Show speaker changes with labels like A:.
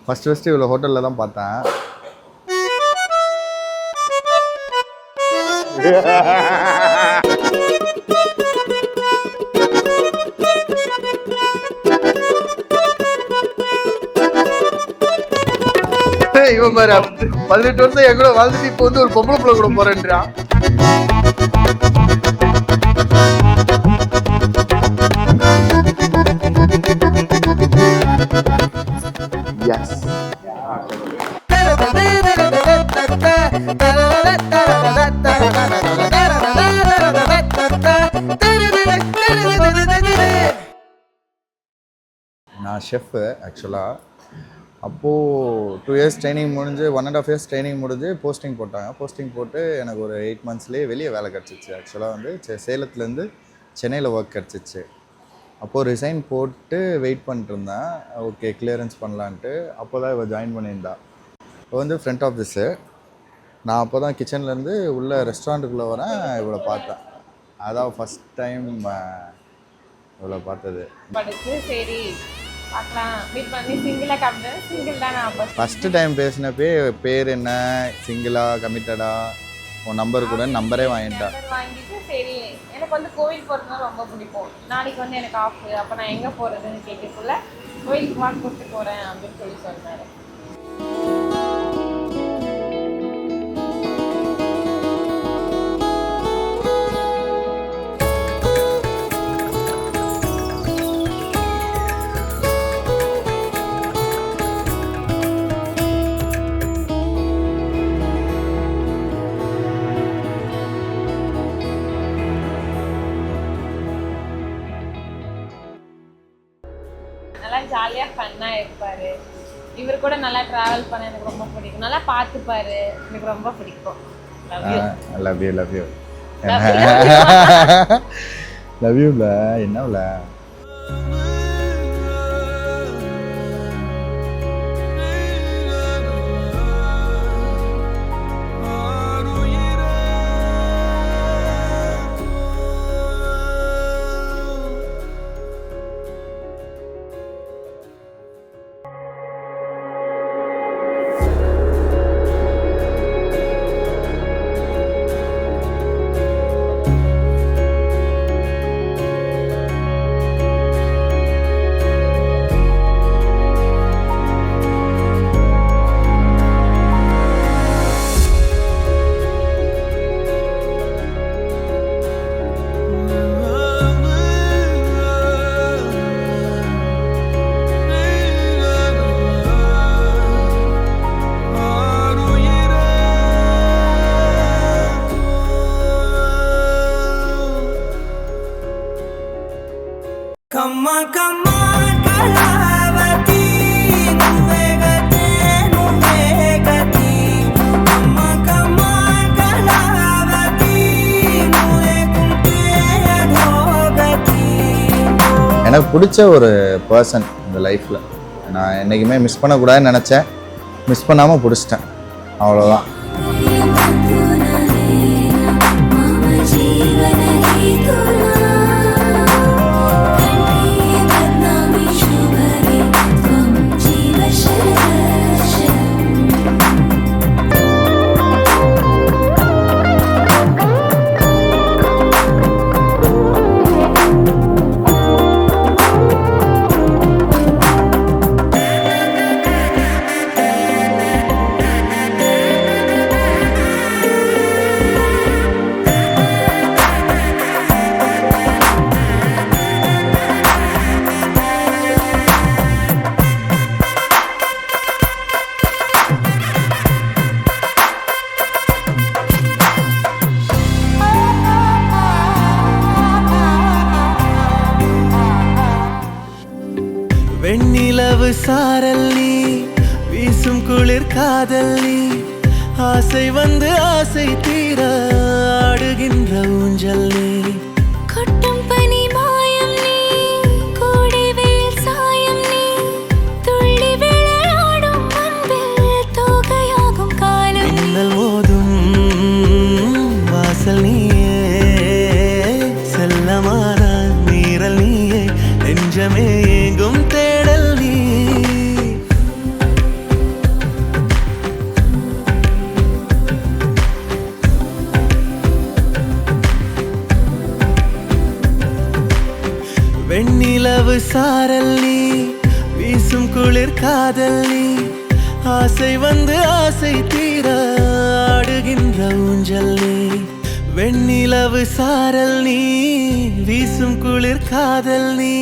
A: First இவ்வளோ ஹோட்டலில் தான் பார்த்தேன். இவன் பாரு 18 வருஷம் என் கூட வாழ்ந்துட்டு இப்போ வந்து ஒரு பொம்பளை பிள்ளை கூட போறேன்றான். எஸ் நான் ஷெஃப்பு ஆக்சுவலாக. அப்போது 2 இயர்ஸ் ட்ரைனிங் முடிஞ்சு 1.5 இயர்ஸ் ட்ரைனிங் முடிஞ்சு போஸ்டிங் போட்டாங்க. போஸ்டிங் போட்டு எனக்கு ஒரு 8 மந்த்ஸ்லேயே வெளியே வேலை கிடச்சிச்சு. ஆக்சுவலாக வந்து சேலத்துலேருந்து சென்னையில் ஒர்க் கிடச்சிச்சு. அப்போது ரிசைன் போட்டு வெயிட் பண்ணிட்டுருந்தேன். ஓகே கிளியரன்ஸ் பண்ணலான்ட்டு. அப்போ தான் இவள் ஜாயின் பண்ணியிருந்தா. இப்போ வந்து ஃப்ரண்ட் ஆஃபீஸு. நான் அப்போ தான் கிச்சன்லேருந்து உள்ளே ரெஸ்டாரண்ட்டுக்குள்ளே வரேன். இவளை பார்த்தேன். அதான் ஃபஸ்ட் டைம் இவளை பார்த்தது.
B: சரி பார்க்கலாம் மீட் பண்ணி சிங்கிளாக காமிட்டேன். சிங்கிள் தான் நான்
A: ஃபஸ்ட்டு டைம் பேசினப்பே பேர் என்ன, சிங்கிளா கமிட்டடா, உன் நம்பர் கூட நம்பரே வாங்கிட்டேன்.
B: வாங்கிட்டு சரி எனக்கு வந்து கோவில் போகிறதுனா ரொம்ப பிடிக்கும். நாளைக்கு வந்து எனக்கு ஆஃப், அப்போ நான் எங்கே போகிறதுன்னு கேட்கக்குள்ள கோயிலுக்கு வாக்கு கொடுத்து போகிறேன் அப்படின்னு சொல்லி சொன்னார். நல்லா ஜாலியாக ஃபன்னாக இருப்பார். இவர் கூட நல்லா ட்ராவல் பண்ண எனக்கு ரொம்ப பிடிக்கும். நல்லா பார்த்துப்பாரு, எனக்கு ரொம்ப பிடிக்கும்.
A: Love you love you love யூல என்னவுல எனக்கு பிடிச்ச ஒரு பர்சன் இந்த லைஃப்பில். நான் என்றைக்குமே மிஸ் பண்ணக்கூடாதுன்னு நினச்சேன். மிஸ் பண்ணாமல் பிடிச்சிட்டேன். அவ்வளோதான்.
C: வெண்ணிலவு சாரல்லி வீசும் குளிர் காதல்லி ஆசை வந்து ஆசை தீர ஆடுகின்ற ஊஞ்சல் நீ
D: கொட்டும் பனி மாயம் நீ கோடை வெயில் சாயம் நீ துள்ளி விளையாடும் அன்பில் தோகையாகும் காலம்
C: மின்னல் மோதும் வாசல் நீயே செல்லமான நீரல் நீயே நெஞ்சமே எங்கும் தேடல் நீ சாரல் நீ வீசும் குளிர் காதல் நீ ஆசை வந்து ஆசை தீர ஆடுகின்ற ஊஞ்சல் நீ வெண்ணிலவு சாரல் நீ வீசும் குளிர் காதல் நீ